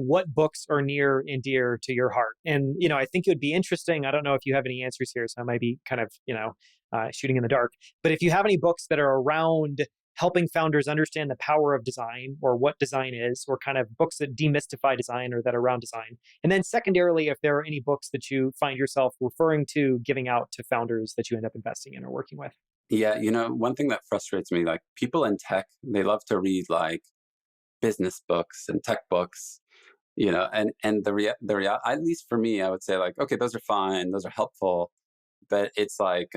what books are near and dear to your heart? And, I think it would be interesting. I don't know if you have any answers here, so I might be kind of, shooting in the dark. But if you have any books that are around helping founders understand the power of design or what design is, or kind of books that demystify design or that are around design. And then secondarily, if there are any books that you find yourself referring to, giving out to founders that you end up investing in or working with. Yeah, one thing that frustrates me, like people in tech, they love to read like business books and tech books, and the real, at least for me, I would say like, okay, those are fine, those are helpful, but it's like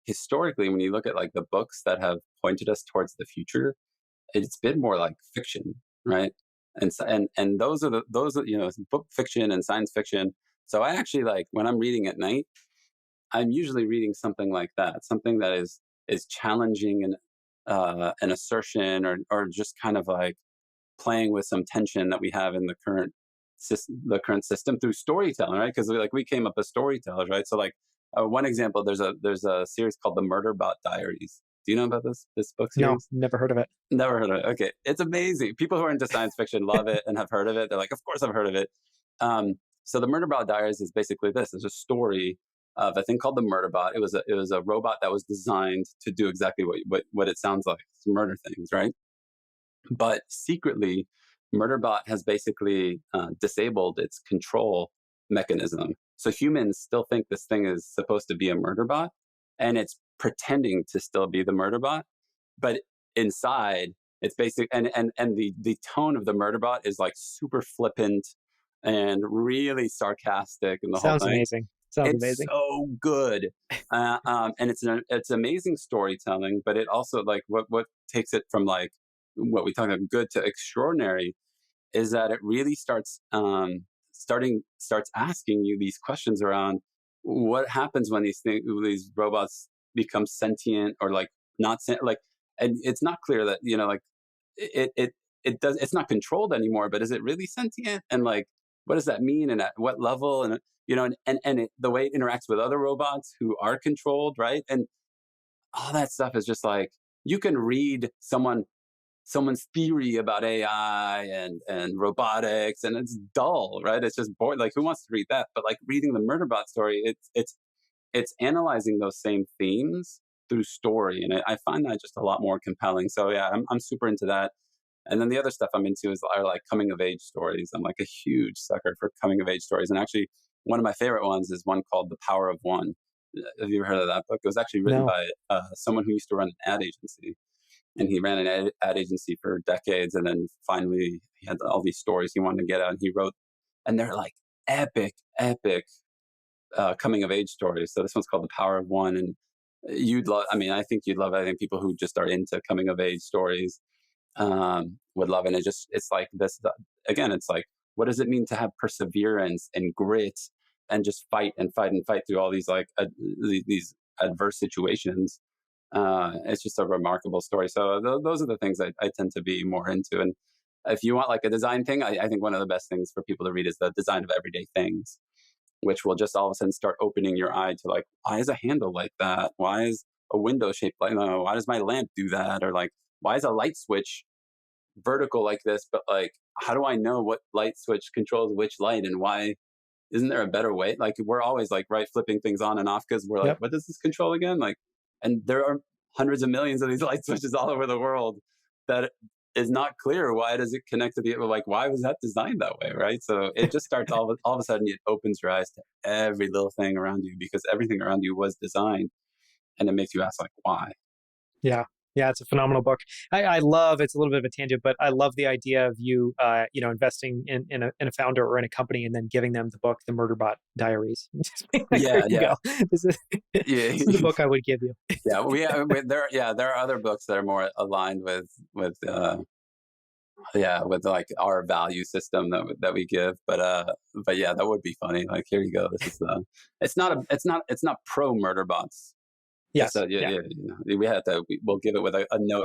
historically, when you look at like the books that have pointed us towards the future, it's been more like fiction, right? And those are book fiction and science fiction. So I actually like when I'm reading at night, I'm usually reading something like that, something that is challenging an assertion or just kind of like playing with some tension that we have in the current system through storytelling, right? Because we came up as storytellers, right? So like one example, there's a series called the Murderbot Diaries. Do you know about this book series? No, never heard of it. Never heard of it. Okay, it's amazing. People who are into science fiction love it and have heard of it. They're like, of course I've heard of it. So the Murderbot Diaries is basically this. It's a story of a thing called the Murderbot. It was a robot that was designed to do exactly what it sounds like, to murder things, right? But secretly, Murderbot has basically disabled its control mechanism. So humans still think this thing is supposed to be a murderbot, and it's pretending to still be the murderbot. But inside, it's basic, and the tone of the Murderbot is like super flippant and really sarcastic, and the Sounds whole thing. amazing. Sounds It's amazing. so good, and it's amazing storytelling. But it also like what takes it from like what we talk about good to extraordinary is that it really starts asking you these questions around what happens when these robots become sentient or like not like, and it's not clear that like it's not controlled anymore, but is it really sentient, and like what does that mean and at what level, and the way it interacts with other robots who are controlled, right? And all that stuff is just like you can read someone's theory about AI and robotics, and it's dull, right? It's just boring. Like, who wants to read that? But like reading the Murderbot story, it's analyzing those same themes through story, and I find that just a lot more compelling. So yeah, I'm super into that. And then the other stuff I'm into are like coming of age stories. I'm like a huge sucker for coming of age stories, and actually one of my favorite ones is one called The Power of One. Have you ever heard of that book? It was actually written by someone who used to run an ad agency. And he ran an ad agency for decades. And then finally, he had all these stories he wanted to get out. And he wrote, and they're like epic coming of age stories. So this one's called The Power of One. And I think you'd love it. I think people who just are into coming of age stories would love it. And it's like this, again, it's like, what does it mean to have perseverance and grit and just fight and fight and fight through all these like these adverse situations? It's just a remarkable story. So those are the things I tend to be more into. And if you want like a design thing, I think one of the best things for people to read is The Design of Everyday Things, which will just all of a sudden start opening your eye to like, why is a handle like that? Why is a window shaped like that? Why does my lamp do that? Or like, why is a light switch vertical like this? But like, how do I know what light switch controls which light, and why isn't there a better way? Like, we're always like flipping things on and off because we're like, what does this control again? Like, and there are hundreds of millions of these light switches all over the world that is not clear. Why does it connect to like, why was that designed that way, right? So it just starts all of a sudden it opens your eyes to every little thing around you, because everything around you was designed, and it makes you ask like, why? Yeah. Yeah, it's a phenomenal book. I love, it's a little bit of a tangent, but I love the idea of you, investing in a founder or in a company and then giving them the book, The Murderbot Diaries. Like, there you go. This is the book I would give you. There are other books that are more aligned with like our value system that we give. But yeah, that would be funny. Like, here you go. This is it's not pro Murderbots. Yes. So, we have to. We'll give it with a note.